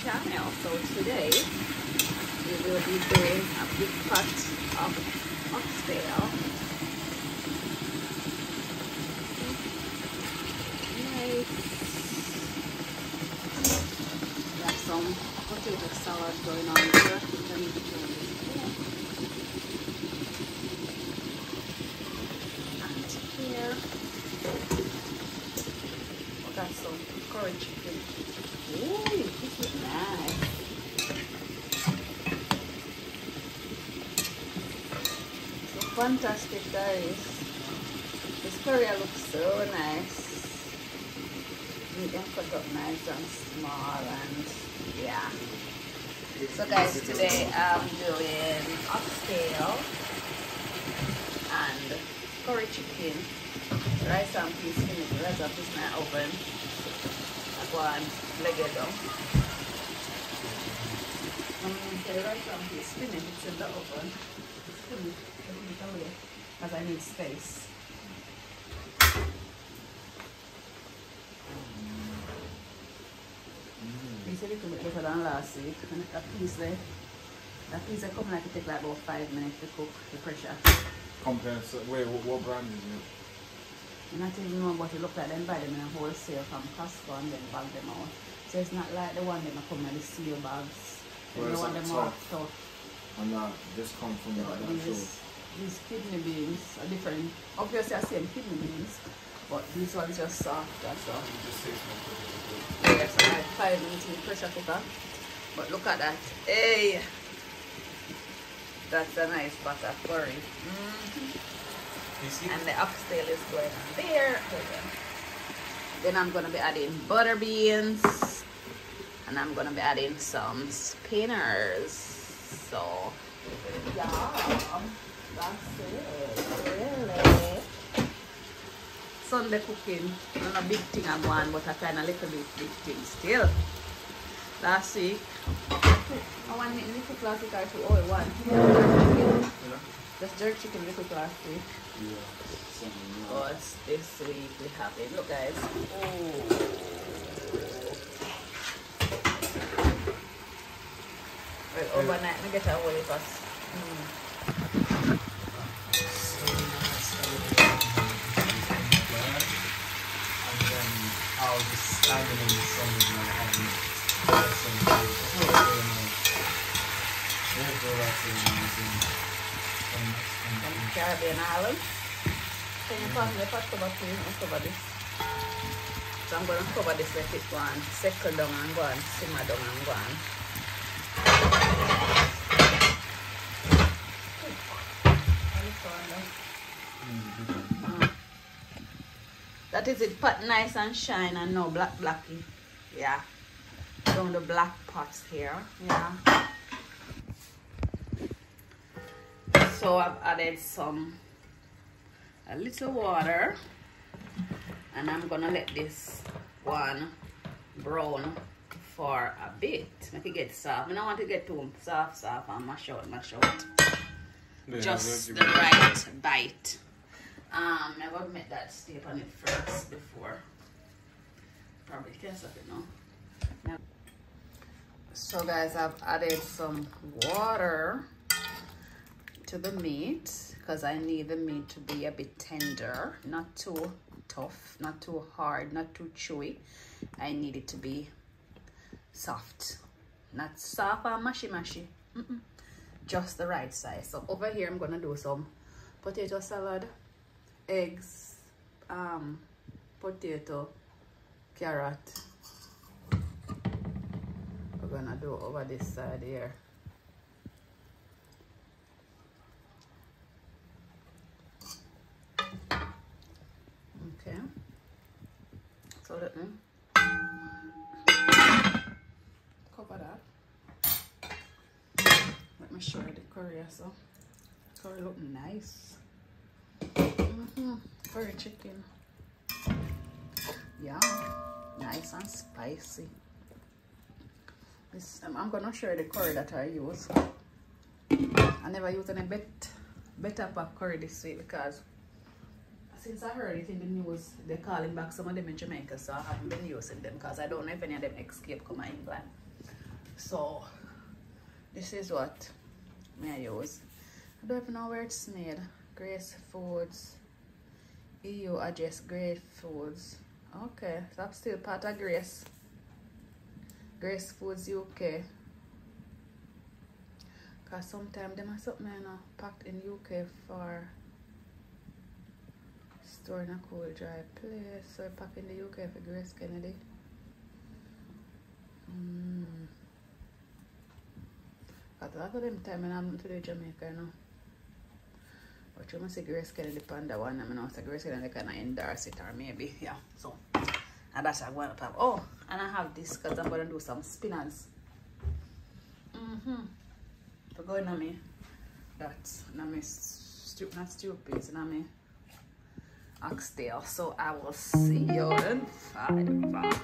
channel. So today we will be doing a big pot of oxtail. Nice. We have some potato salad going on here. Let me turn this here. And here we got some curried chicken. Ooh, this is nice. So fantastic, guys. This curry looks so nice. You can cut up nice and small, and yeah. So guys, today I'm doing oxtail and curry chicken, rice and peas spinach. The rest of this in my oven. One leg it down. The rice and peas spinach, it's in the oven. Put it away because I need space. It's a little bit better than last week. And that piece there, come like it take like about 5 minutes to cook the pressure. Compared to, wait, what brand is it? You not even know what you look like. Them buy them in a wholesale from Costco and then bag them out. So it's not like the one that come in the seal bags. You know what them out tough. And this comes from the these kidney beans are different. Obviously I same kidney beans, but these ones just soft. That's all. Yes, I had 5 minutes in the pressure cooker. But look at that. Hey! That's a nice pot of curry. And the oxtail is going on there. Then I'm going to be adding butter beans. And I'm going to be adding some spinners. So, yeah. That's it. Really. Sunday cooking. Not a big thing I'm going, but I kind of little bit big thing still. Last week, I want to make little last week. I took all one. Just jerk chicken little last week. Yeah. But this week we have it. Look, guys. Oh. Well, overnight, I get a whole of us. And then I was just standing in the sun with my hand. And Caribbean island. Can you pass me the pot cover, please? I'll cover this. So I'm going to cover this, let it go and settle down and go and simmer down and go on. That is it, pot nice and shine and no blacky. Yeah. Down the black pots here. Yeah. So I've added a little water, and I'm gonna let this one brown for a bit. Make it get soft. I don't want to get too soft and mash out. Yeah, just the right bite. Never made that step on it first before. Probably can't stop it now. So guys, I've added some water to the meat because I need the meat to be a bit tender, not too tough, not too hard, not too chewy. I need it to be soft, not soft or mushy. Just the right size. So over here I'm gonna do some potato salad, eggs, potato, carrot. We're gonna do over this side here. Okay, so let me cover that. Let me show you the curry. So curry look nice. Curry chicken, yeah, nice and spicy. This, I'm gonna show you the curry that I use. I never use any better pack curry this week because since I heard it in the news, they're calling back some of them in Jamaica, so I haven't been using them because I don't know if any of them escape come to England. So this is what I use. I don't even know where it's made. Grace Foods, EU address Grace Foods. Okay, so I'm still part of Grace. Grace Foods UK. Cause sometimes them are something packed in UK for store in a cool dry place. So I pack in the UK for Grace Kennedy. Cause a lot of them time I'm to the Jamaica, you know. But you must say Grace Kennedy Panda one, I know say Grace Kennedy kind of endorse it or maybe, yeah. So, and that's what I'm going to have. Oh, and I have this because I'm going to do some spinach. So going on me, that's not me stew, not stew peas, not me oxtail. So I will see you in 5.